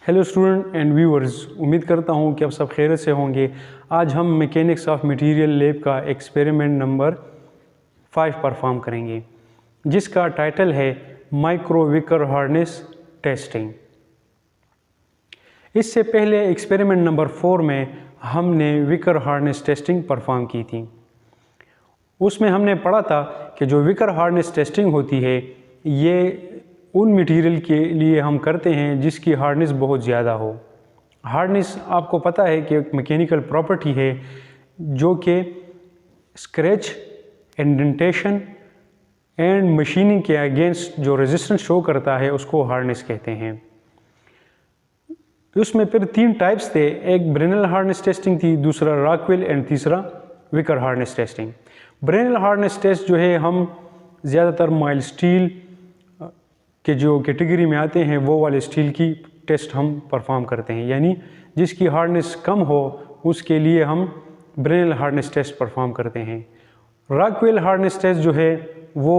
Hello student and viewers, उम्मीद करता हूँ कि आप सब खैरियत से होंगे। आज हम मैकेनिक्स ऑफ मटेरियल लैब का एक्सपेरिमेंट नंबर 5 परफॉर्म करेंगे, जिसका टाइटल है माइक्रो विकर हार्नेस टेस्टिंग। इससे पहले एक्सपेरिमेंट नंबर 4 में हमने विकर हार्नेस टेस्टिंग परफॉर्म की थी। उसमें हमने पढ़ा था कि जो विकर हार्नेस टेस्टिंग होती है ये उन मटेरियल के लिए हम करते हैं जिसकी हार्डनेस बहुत ज़्यादा हो। हार्डनेस आपको पता है कि एक मैकेनिकल प्रॉपर्टी है जो कि स्क्रैच, इंडेंटेशन एंड मशीनिंग के अगेंस्ट जो रेजिस्टेंस शो करता है उसको हार्डनेस कहते हैं। उसमें फिर 3 टाइप्स थे, एक ब्रेनल हार्डनेस टेस्टिंग थी, दूसरा रॉकवेल एंड तीसरा Vicker hardness testing. Brinell hardness test जो है हम ज़्यादातर माइल्ड स्टील के जो कैटेगरी में आते हैं वो वाले स्टील की टेस्ट हम परफॉर्म करते हैं, यानी जिसकी हार्डनेस कम हो उसके लिए हम ब्रेनल हार्डनेस टेस्ट परफॉर्म करते हैं। रॉकवेल हार्डनेस टेस्ट जो है वो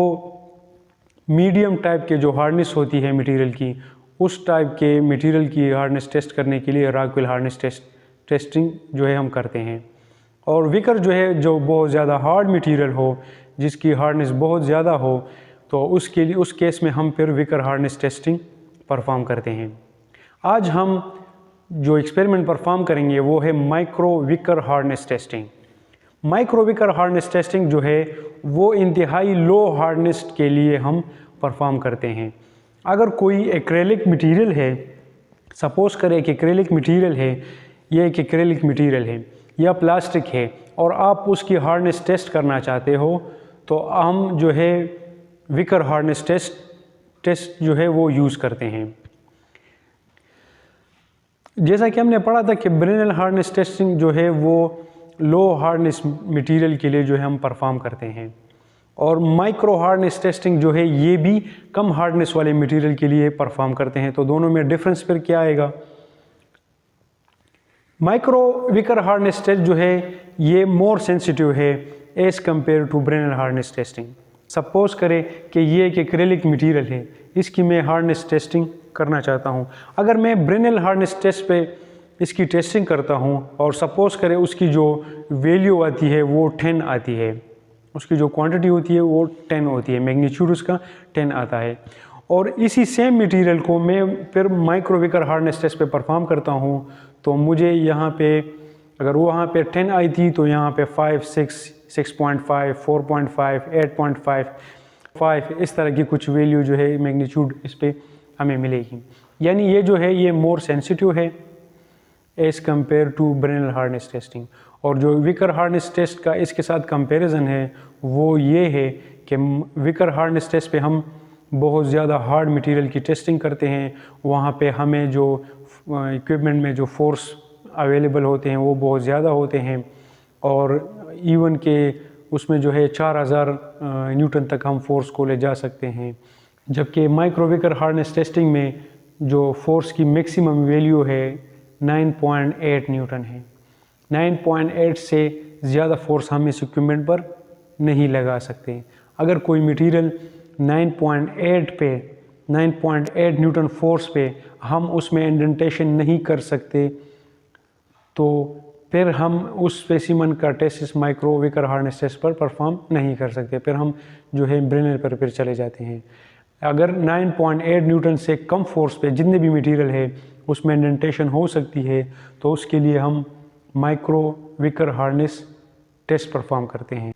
मीडियम टाइप के जो हार्डनेस होती है मटेरियल की, उस टाइप के मटेरियल की हार्डनेस टेस्ट करने के लिए रॉकवेल हार्डनेस टेस्टिंग जो है हम करते हैं। और विकर जो है जो बहुत ज़्यादा हार्ड मटेरियल हो, जिसकी हार्डनेस बहुत ज़्यादा हो, तो उसके लिए उस केस में हम फिर विकर हार्डनेस टेस्टिंग परफॉर्म करते हैं। आज हम जो एक्सपेरिमेंट परफॉर्म करेंगे वो है micro Vicker hardness testing. Micro Vicker hardness testing जो है वो इंतहाई लो हार्डनेस के लिए हम परफॉर्म करते हैं। अगर कोई एक्रेलिक मटेरियल है, सपोज करें कि एक्रेलिक मटेरियल है, ये एक एक्रेलिक मटेरियल है या प्लास्टिक है और आप उसकी हार्डनेस टेस्ट करना चाहते हो, तो हम जो है विकर हार्डनेस टेस्ट जो है वो यूज़ करते हैं। जैसा कि हमने पढ़ा था कि ब्रेनल हार्डनेस टेस्टिंग जो है वो लो हार्डनेस मटेरियल के लिए जो है हम परफॉर्म करते हैं, और माइक्रो हार्डनेस टेस्टिंग जो है ये भी कम हार्डनेस वाले मटेरियल के लिए परफॉर्म करते हैं। तो दोनों में डिफरेंस फिर क्या आएगा? माइक्रो विकर हार्डनेस टेस्ट जो है ये मोर सेंसिटिव है as compare to Brinell hardness testing. Suppose करें कि ये एक एक्रेलिक मटेरियल है, इसकी मैं हार्डनेस टेस्टिंग करना चाहता हूँ। अगर मैं ब्रेनल हार्डनेस टेस्ट पे इसकी टेस्टिंग करता हूँ और सपोज करें उसकी जो वैल्यू आती है वो 10 आती है, उसकी जो क्वांटिटी होती है वो 10 होती है, मैग्नीट्यूड उसका 10 आता है, और इसी सेम मटेरियल को मैं फिर माइक्रो विकर हार्डनेस टेस्ट पे परफॉर्म करता हूँ, तो मुझे यहाँ पे अगर वहाँ पे 10 आई थी तो यहाँ पे 5, 6, 6.5, 4.5, 8.5 इस तरह की कुछ वैल्यू जो है मैग्नीट्यूड इस पे हमें मिलेगी। यानी ये जो है ये मोर सेंसिटिव है as compare to Brinell hardness testing. और जो विकर हार्डनेस टेस्ट का इसके साथ कंपैरिजन है वो ये है कि विकर हार्डनेस टेस्ट पे हम बहुत ज़्यादा हार्ड मटेरियल की टेस्टिंग करते हैं, वहाँ पे हमें जो इक्विपमेंट में जो फोर्स अवेलेबल होते हैं वो बहुत ज़्यादा होते हैं, और इवन के उसमें जो है 4000 न्यूटन तक हम फोर्स को ले जा सकते हैं। जबकि माइक्रो विकर हार्डनेस टेस्टिंग में जो फोर्स की मैक्सिमम वैल्यू है 9.8 न्यूटन है। 9.8 से ज़्यादा फोर्स हम इस इक्विपमेंट पर नहीं लगा सकते। अगर कोई मटेरियल 9.8 न्यूटन फोर्स पे हम उसमें इंडेंटेशन नहीं कर सकते, तो फिर हम उस स्पेसिमन का टेस्ट इस माइक्रो विकर हार्डनेस टेस्ट पर परफॉर्म नहीं कर सकते, फिर हम जो है ब्रेनल पर फिर चले जाते हैं। अगर 9.8 न्यूटन से कम फोर्स पे जितने भी मटेरियल है उसमें इंडेंटेशन हो सकती है, तो उसके लिए हम micro Vicker hardness test perform करते हैं।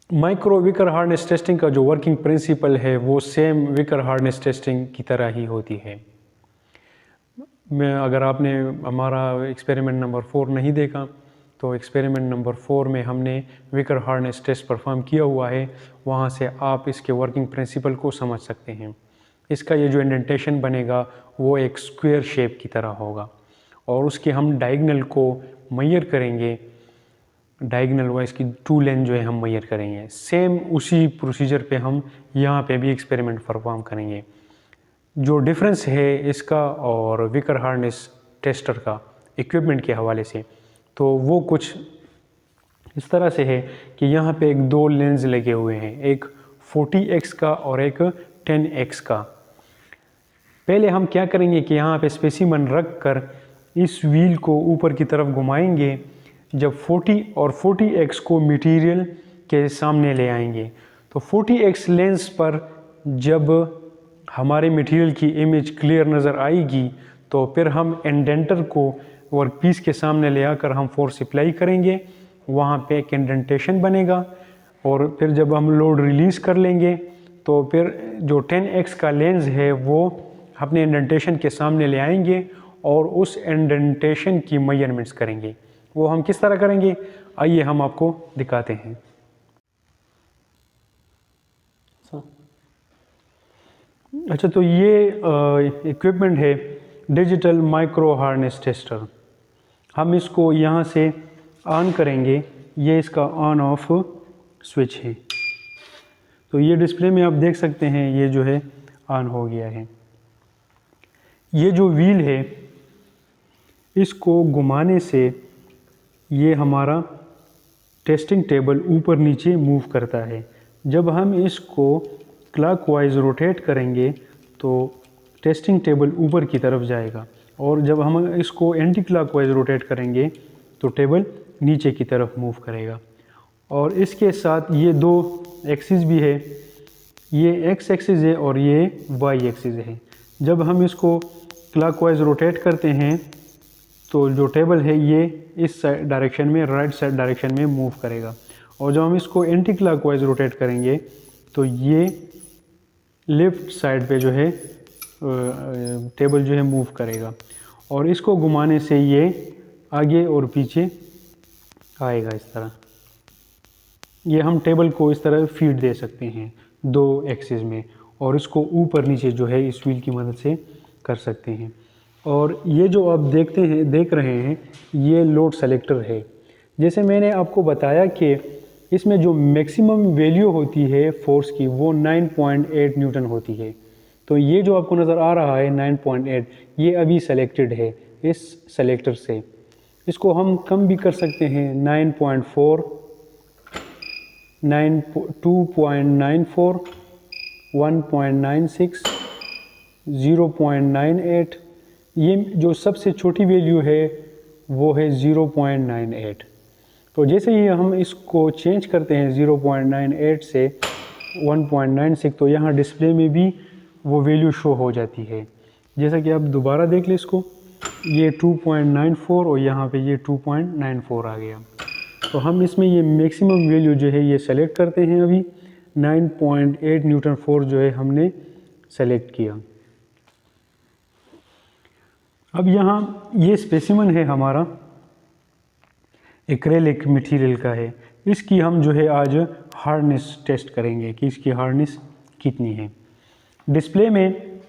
माइक्रो विकर हार्डनेस टेस्टिंग का जो वर्किंग प्रिंसिपल है वो सेम विकर हार्डनेस टेस्टिंग की तरह ही होती है। अगर आपने हमारा एक्सपेरिमेंट नंबर 4 नहीं देखा तो एक्सपेरिमेंट नंबर 4 में हमने विकर हार्डनेस टेस्ट परफॉर्म किया हुआ है, वहाँ से आप इसके वर्किंग प्रिंसिपल को समझ सकते हैं। इसका ये जो इंडेंटेशन बनेगा वो एक स्क्वायर शेप की तरह होगा, और उसके हम डायगोनल को मेजर करेंगे, डायगोनल वाइज की 2 लेंथ जो है हम मेजर करेंगे। सेम उसी प्रोसीजर पे हम यहाँ पे भी एक्सपेरिमेंट परफॉर्म करेंगे। जो डिफरेंस है इसका और विकर हार्डनेस टेस्टर का इक्विपमेंट के हवाले से, तो वो कुछ इस तरह से है कि यहाँ पे 2 लेंस लगे हुए हैं, एक 40x का और एक 10x का। पहले हम क्या करेंगे कि यहाँ पे स्पेसिमन रख कर इस व्हील को ऊपर की तरफ घुमाएंगे। जब 40 और 40x को मटेरियल के सामने ले आएंगे तो 40x लेंस पर जब हमारे मटेरियल की इमेज क्लियर नज़र आएगी तो फिर हम इंडेंटर को वर्क पीस के सामने ले आकर हम फोर्स अप्लाई करेंगे, वहाँ पे एक इंडेंटेशन बनेगा और फिर जब हम लोड रिलीज़ कर लेंगे तो फिर जो 10x का लेंस है वो अपने इंडेंटेशन के सामने ले आएंगे और उस इंडेंटेशन की मेजरमेंट्स करेंगे। वो हम किस तरह करेंगे, आइए हम आपको दिखाते हैं। अच्छा, तो ये इक्विपमेंट है डिजिटल माइक्रो हार्नेस टेस्टर। हम इसको यहाँ से ऑन करेंगे, ये इसका ऑन ऑफ स्विच है। तो ये डिस्प्ले में आप देख सकते हैं ये जो है ऑन हो गया है। ये जो व्हील है इसको घुमाने से ये हमारा टेस्टिंग टेबल ऊपर नीचे मूव करता है। जब हम इसको क्लॉकवाइज रोटेट करेंगे तो टेस्टिंग टेबल ऊपर की तरफ जाएगा और जब हम इसको एंटी क्लॉकवाइज रोटेट करेंगे तो टेबल नीचे की तरफ मूव करेगा। और इसके साथ ये दो एक्सिस भी है, ये एक्स एक्सिस है और ये वाई एक्सिस है। जब हम इसको क्लॉकवाइज रोटेट करते हैं तो जो टेबल है ये इस डायरेक्शन में, राइट साइड डायरेक्शन में मूव करेगा और जब हम इसको एंटी क्लॉकवाइज रोटेट करेंगे तो ये लेफ़्ट साइड पे जो है टेबल जो है मूव करेगा और इसको घुमाने से ये आगे और पीछे आएगा इस तरह। ये हम टेबल को इस तरह फीड दे सकते हैं दो एक्सिस में और इसको ऊपर नीचे जो है इस व्हील की मदद से कर सकते हैं। और ये जो आप देख रहे हैं ये लोड सेलेक्टर है। जैसे मैंने आपको बताया कि इसमें जो मैक्सिमम वैल्यू होती है फोर्स की वो 9.8 न्यूटन होती है। तो ये जो आपको नज़र आ रहा है 9.8 ये अभी सेलेक्टेड है इस सेलेक्टर से। इसको हम कम भी कर सकते हैं 9.4, 2.94, 1.96, 0.98। ये जो सबसे छोटी वैल्यू है वो है 0.98। तो जैसे ही हम इसको चेंज करते हैं 0.98 से 1.96 तो यहाँ डिस्प्ले में भी वो वैल्यू शो हो जाती है। जैसा कि आप दोबारा देख लें इसको, ये 2.94 और यहाँ पे ये 2.94 आ गया। तो हम इसमें ये मैक्सिमम वैल्यू जो है ये सेलेक्ट करते हैं। अभी 9.8 न्यूटन फोर्स जो है हमने सेलेक्ट किया। अब यहाँ ये स्पेसिमन है हमारा एक्रेलिक मटेरियल का है। इसकी हम जो है आज हार्डनेस टेस्ट करेंगे कि इसकी हार्डनेस कितनी है। डिस्प्ले में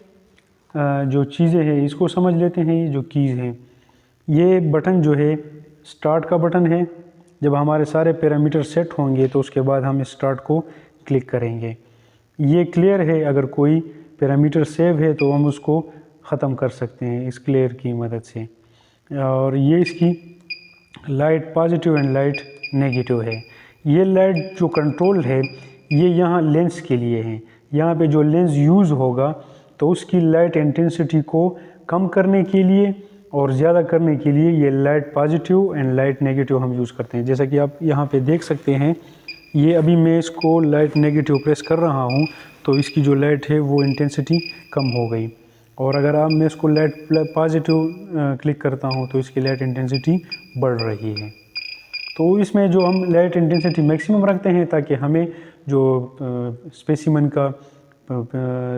जो चीज़ें हैं इसको समझ लेते हैं। ये जो कीज़ हैं, ये बटन जो है स्टार्ट का बटन है। जब हमारे सारे पैरामीटर सेट होंगे तो उसके बाद हम स्टार्ट को क्लिक करेंगे। ये क्लियर है, अगर कोई पैरामीटर सेव है तो हम उसको ख़त्म कर सकते हैं इस क्लियर की मदद से। और ये इसकी light positive and light negative है। ये लाइट जो कंट्रोल है ये यहाँ लेंस के लिए है। यहाँ पे जो लेंस यूज़ होगा तो उसकी लाइट इंटेंसिटी को कम करने के लिए और ज़्यादा करने के लिए ये light positive and light negative हम यूज़ करते हैं। जैसा कि आप यहाँ पे देख सकते हैं, ये अभी मैं इसको लाइट नेगेटिव प्रेस कर रहा हूँ तो इसकी जो लाइट है वो इंटेंसिटी कम हो गई। और अगर आप मैं इसको लाइट पॉजिटिव क्लिक करता हूँ तो इसकी लाइट इंटेंसिटी बढ़ रही है। तो इसमें जो हम लाइट इंटेंसिटी मैक्सिमम रखते हैं ताकि हमें जो स्पेसिमन का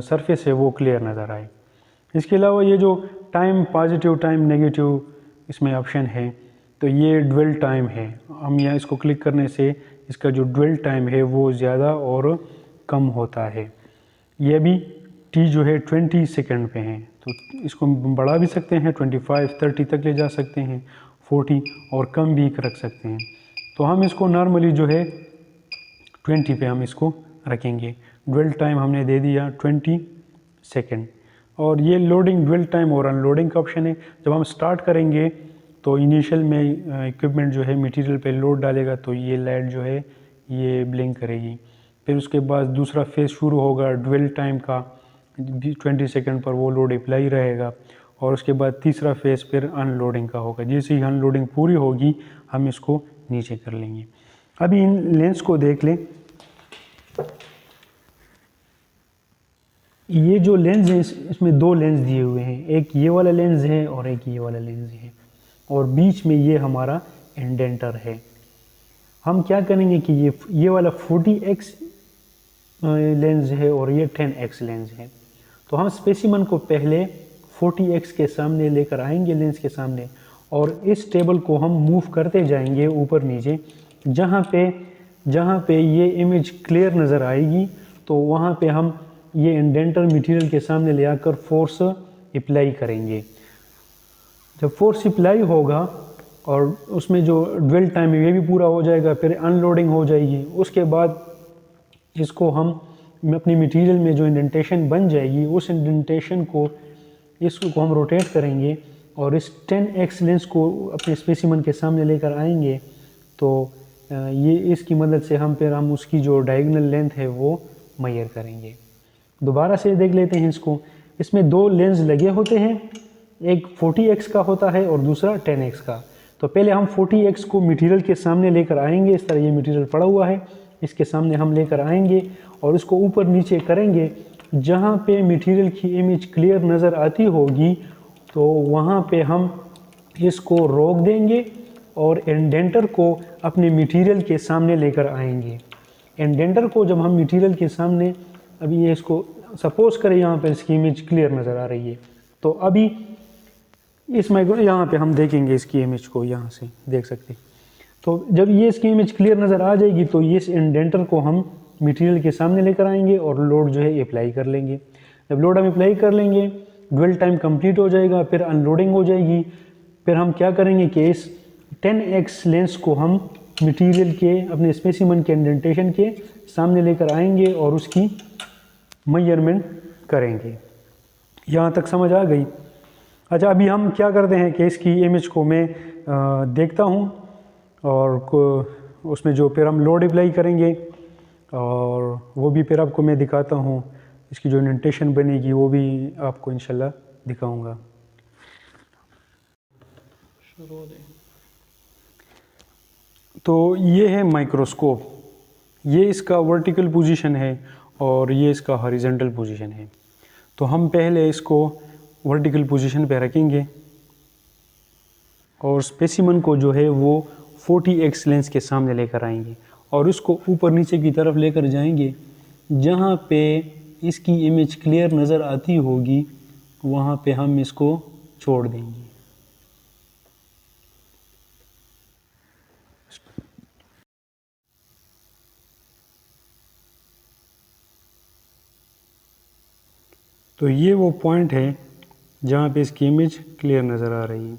सरफेस है वो क्लियर नज़र आए। इसके अलावा ये जो टाइम पॉजिटिव टाइम नेगेटिव इसमें ऑप्शन है, तो ये ड्वेल टाइम है। हम यहाँ इसको क्लिक करने से इसका जो ड्वेल टाइम है वो ज़्यादा और कम होता है। ये अभी टी जो है 20 सेकंड पे है, तो इसको बढ़ा भी सकते हैं, 25 30 तक ले जा सकते हैं, 40 और कम भी रख सकते हैं। तो हम इसको नॉर्मली जो है 20 पे हम इसको रखेंगे। ड्वेल टाइम हमने दे दिया 20 सेकंड। और ये लोडिंग ड्वेल टाइम और अनलोडिंग का ऑप्शन है। जब हम स्टार्ट करेंगे तो इनिशियल में इक्विपमेंट जो है मटेरियल पे लोड डालेगा तो ये लाइट जो है ये ब्लिंक करेगी। फिर उसके बाद दूसरा फेज़ शुरू होगा ड्वेल टाइम का, 20 सेकंड पर वो लोड अप्लाई रहेगा और उसके बाद तीसरा फेज़ फिर अनलोडिंग का होगा। जैसे ही अनलोडिंग पूरी होगी हम इसको नीचे कर लेंगे। अभी इन लेंस को देख लें। ये जो लेंस है इसमें दो लेंस दिए हुए हैं, एक ये वाला लेंस है और एक ये वाला लेंस है और बीच में ये हमारा इंडेंटर है। हम क्या करेंगे कि ये वाला 40x लेंस है और ये 10x लेंस है, तो हम स्पेसिमन को पहले 40x के सामने लेकर आएंगे लेंस के सामने और इस टेबल को हम मूव करते जाएंगे ऊपर नीचे। जहाँ पे ये इमेज क्लियर नज़र आएगी तो वहाँ पे हम ये इंडेंटर मटेरियल के सामने ले आकर फोर्स अप्लाई करेंगे। जब फोर्स अप्लाई होगा और उसमें जो ड्वेल टाइम है ये भी पूरा हो जाएगा, फिर अनलोडिंग हो जाएगी। उसके बाद इसको हम अपनी मटेरियल में जो इंडेंटेशन बन जाएगी उस इंडेंटेशन को इसको हम रोटेट करेंगे और इस 10x लेंस को अपने स्पेसिमन के सामने लेकर आएंगे। तो ये इसकी मदद से हम उसकी जो डायगोनल लेंथ है वो मेजर करेंगे। दोबारा से देख लेते हैं इसको। इसमें दो लेंस लगे होते हैं, एक 40x का होता है और दूसरा 10x का। तो पहले हम 40x को मटेरियल के सामने लेकर आएंगे। इस तरह ये मटेरियल पड़ा हुआ है, इसके सामने हम लेकर आएंगे और इसको ऊपर नीचे करेंगे। जहाँ पे मटेरियल की इमेज क्लियर नज़र आती होगी तो वहाँ पे हम इसको रोक देंगे और इंडेंटर को अपने मटेरियल के सामने लेकर आएंगे। इंडेंटर को जब हम मटेरियल के सामने, अभी ये इसको सपोज करें यहाँ पे इसकी इमेज क्लियर नज़र आ रही है, तो अभी इस यहाँ पे हम देखेंगे इसकी इमेज को, यहाँ से देख सकते हैं। तो जब ये इसकी इमेज क्लियर नज़र आ जाएगी तो ये इस इंडेंटर को हम मटेरियल के सामने लेकर आएंगे और लोड जो है अप्लाई कर लेंगे। जब लोड हम अप्लाई कर लेंगे ड्वेल टाइम कंप्लीट हो जाएगा, फिर अनलोडिंग हो जाएगी। फिर हम क्या करेंगे कि इस 10x लेंस को हम मटेरियल के अपने स्पेसिमन के इंडेंटेशन के सामने लेकर आएंगे और उसकी मेजरमेंट करेंगे। यहाँ तक समझ आ गई? अच्छा, अभी हम क्या करते हैं कि इसकी इमेज को मैं देखता हूँ और उसमें जो फिर हम लोड अप्लाई करेंगे और वो भी फिर आपको मैं दिखाता हूँ। इसकी जो इंडेंटेशन बनेगी वो भी आपको इंशाल्लाह दिखाऊंगा। तो ये है माइक्रोस्कोप, ये इसका वर्टिकल पोजीशन है और ये इसका हॉरिजॉन्टल पोजीशन है। तो हम पहले इसको वर्टिकल पोजीशन पे रखेंगे और स्पेसिमन को जो है वो 40x लेंस के सामने लेकर आएंगे और उसको ऊपर नीचे की तरफ लेकर जाएंगे। जहाँ पे इसकी इमेज क्लियर नज़र आती होगी वहाँ पे हम इसको छोड़ देंगे। तो ये वो पॉइंट है जहाँ पे इसकी इमेज क्लियर नज़र आ रही है।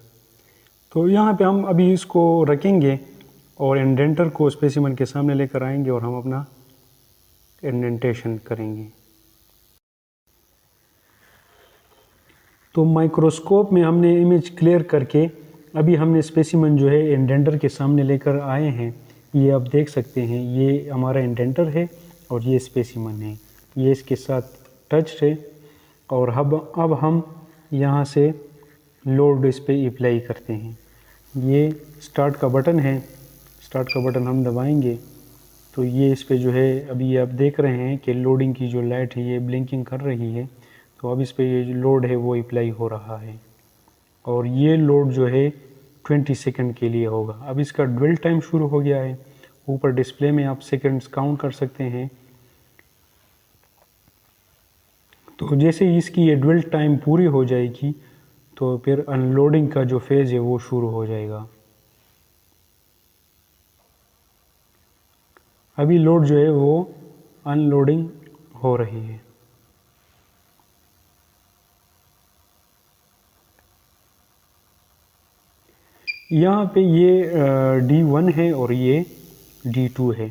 तो यहाँ पे हम अभी इसको रखेंगे और इंडेंटर को स्पेसिमन के सामने लेकर आएंगे और हम अपना इंडेंटेशन करेंगे। तो माइक्रोस्कोप में हमने इमेज क्लियर करके अभी हमने स्पेसिमन जो है इंडेंटर के सामने लेकर आए हैं। ये आप देख सकते हैं, ये हमारा इंडेंटर है और ये स्पेसिमन है, ये इसके साथ टच है। और अब हम यहाँ से लोड इस पे अप्लाई करते हैं। ये स्टार्ट का बटन है, स्टार्ट का बटन हम दबाएंगे तो ये इस पे जो है अभी ये आप देख रहे हैं कि लोडिंग की जो लाइट है ये ब्लिंकिंग कर रही है। तो अब इस पे ये जो लोड है वो अप्लाई हो रहा है और ये लोड जो है 20 सेकंड के लिए होगा। अब इसका ड्वेल टाइम शुरू हो गया है। ऊपर डिस्प्ले में आप सेकंड्स काउंट कर सकते हैं। तो जैसे ही इसकी ये ड्वेल टाइम पूरी हो जाएगी तो फिर अनलोडिंग का जो फेज़ है वो शुरू हो जाएगा। अभी लोड जो है वो अनलोडिंग हो रही है। यहाँ पे ये D1 है और ये D2 है।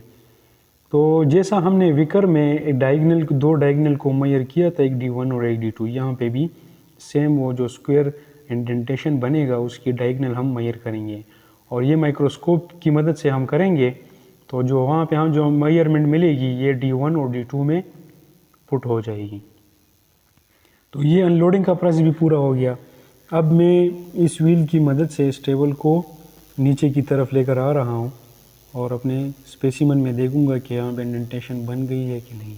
तो जैसा हमने विकर में एक दो डायगोनल को मेजर किया था, एक D1 और एक D2, यहाँ पे भी सेम वो जो स्क्वायर इंडेंटेशन बनेगा उसकी डायगोनल हम मेजर करेंगे और ये माइक्रोस्कोप की मदद से हम करेंगे। तो जो वहाँ पे हम जो मेजरमेंट मिलेगी ये D1 और D2 में पुट हो जाएगी। तो ये अनलोडिंग का प्रोसेस भी पूरा हो गया। अब मैं इस व्हील की मदद से इस टेबल को नीचे की तरफ लेकर आ रहा हूँ और अपने स्पेसिमन में देखूंगा कि यहाँ पे इंडेंटेशन बन गई है कि नहीं।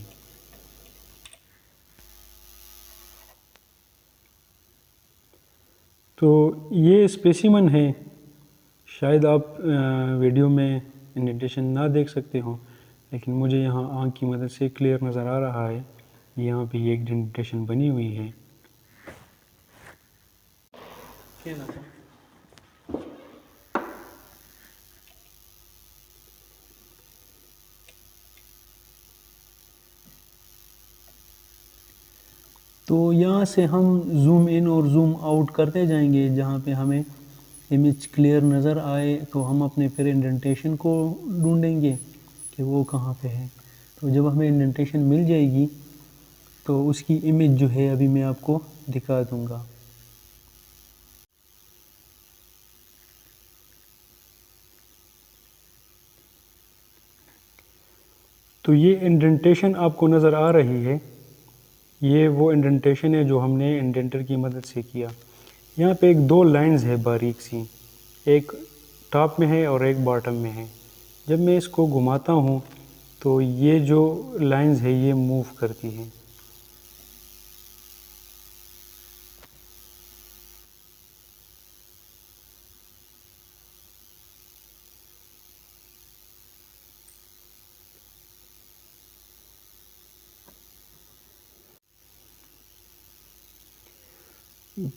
तो ये स्पेसिमन है, शायद आप वीडियो में इंडेंटेशन ना देख सकते हो, लेकिन मुझे यहाँ आँख की मदद से क्लियर नज़र आ रहा है। यहाँ पे ये एक इंडेंटेशन बनी हुई है। तो यहाँ से हम ज़ूम इन और ज़ूम आउट करते जाएंगे। जहाँ पे हमें इमेज क्लियर नज़र आए तो हम अपने फिर इंडेंटेशन को ढूंढेंगे कि वो कहाँ पे है। तो जब हमें इंडेंटेशन मिल जाएगी तो उसकी इमेज जो है अभी मैं आपको दिखा दूँगा। तो ये इंडेंटेशन आपको नज़र आ रही है, ये वो इंडेंटेशन है जो हमने इंडेंटर की मदद से किया। यहाँ पे एक दो लाइंस है बारीक सी, एक टॉप में है और एक बॉटम में है। जब मैं इसको घुमाता हूँ तो ये जो लाइंस है ये मूव करती हैं।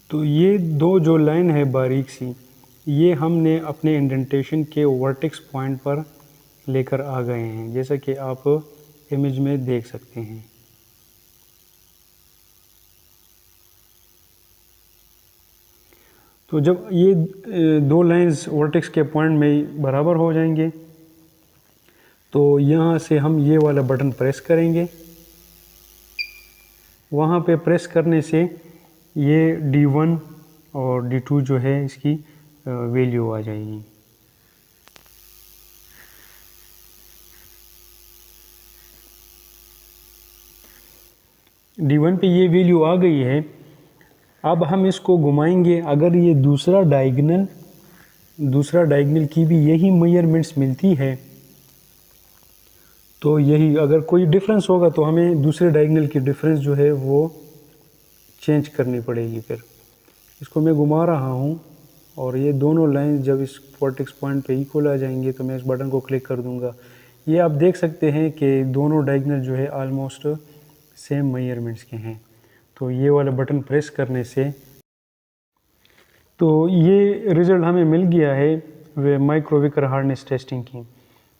तो ये दो जो लाइन है बारीक सी, ये हमने अपने इंडेंटेशन के वर्टेक्स पॉइंट पर लेकर आ गए हैं, जैसा कि आप इमेज में देख सकते हैं। तो जब ये दो लाइंस वर्टेक्स के पॉइंट में बराबर हो जाएंगे तो यहाँ से हम ये वाला बटन प्रेस करेंगे। वहाँ पे प्रेस करने से ये D1 और D2 जो है इसकी वैल्यू आ जाएगी। D1 पे ये वैल्यू आ गई है। अब हम इसको घुमाएंगे। अगर ये दूसरा डायगोनल की भी यही मेजरमेंट्स मिलती है तो यही, अगर कोई डिफरेंस होगा तो हमें दूसरे डायगोनल की डिफरेंस जो है वो चेंज करनी पड़ेगी। फिर इसको मैं घुमा रहा हूँ और ये दोनों लाइंस जब इस वर्टेक्स पॉइंट पे इक्वल आ जाएंगे तो मैं इस बटन को क्लिक कर दूंगा। ये आप देख सकते हैं कि दोनों डायगोनल जो है ऑलमोस्ट सेम मेजरमेंट्स के हैं। तो ये वाला बटन प्रेस करने से तो ये रिज़ल्ट हमें मिल गया है वे माइक्रो विकर हार्डनेस टेस्टिंग की।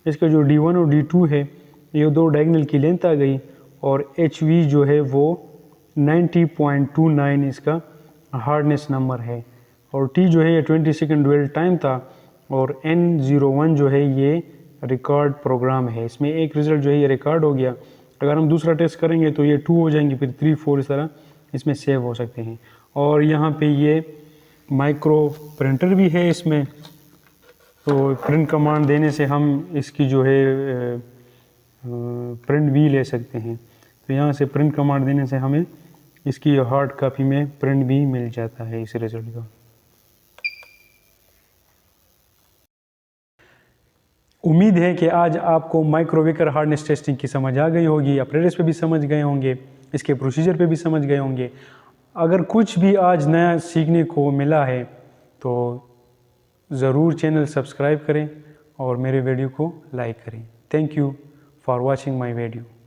इसका जो D1 और D2 है ये दो डायगोनल की लेंथ आ गई और HV जो है वो 90.29 इसका हार्डनेस नंबर है और T जो है ये 20 सेकंड ड्वेल टाइम था और N01 जो है ये रिकॉर्ड प्रोग्राम है। इसमें एक रिज़ल्ट जो है ये रिकॉर्ड हो गया। अगर हम दूसरा टेस्ट करेंगे तो ये 2 हो जाएंगे, फिर 3, 4 इस तरह इसमें सेव हो सकते हैं। और यहाँ पे ये माइक्रो प्रिंटर भी है इसमें, तो प्रिंट कमांड देने से हम इसकी जो है प्रिंट भी ले सकते हैं। तो यहाँ से प्रिंट कमांड देने से हमें इसकी हार्ड कॉपी में प्रिंट भी मिल जाता है इस रिजल्ट का। उम्मीद है कि आज आपको माइक्रो विकर हार्डनेस टेस्टिंग की समझ आ गई होगी, अप्रेंटिस पे भी समझ गए होंगे, इसके प्रोसीजर पे भी समझ गए होंगे। अगर कुछ भी आज नया सीखने को मिला है तो ज़रूर चैनल सब्सक्राइब करें और मेरे वीडियो को लाइक करें। Thank you for watching my video.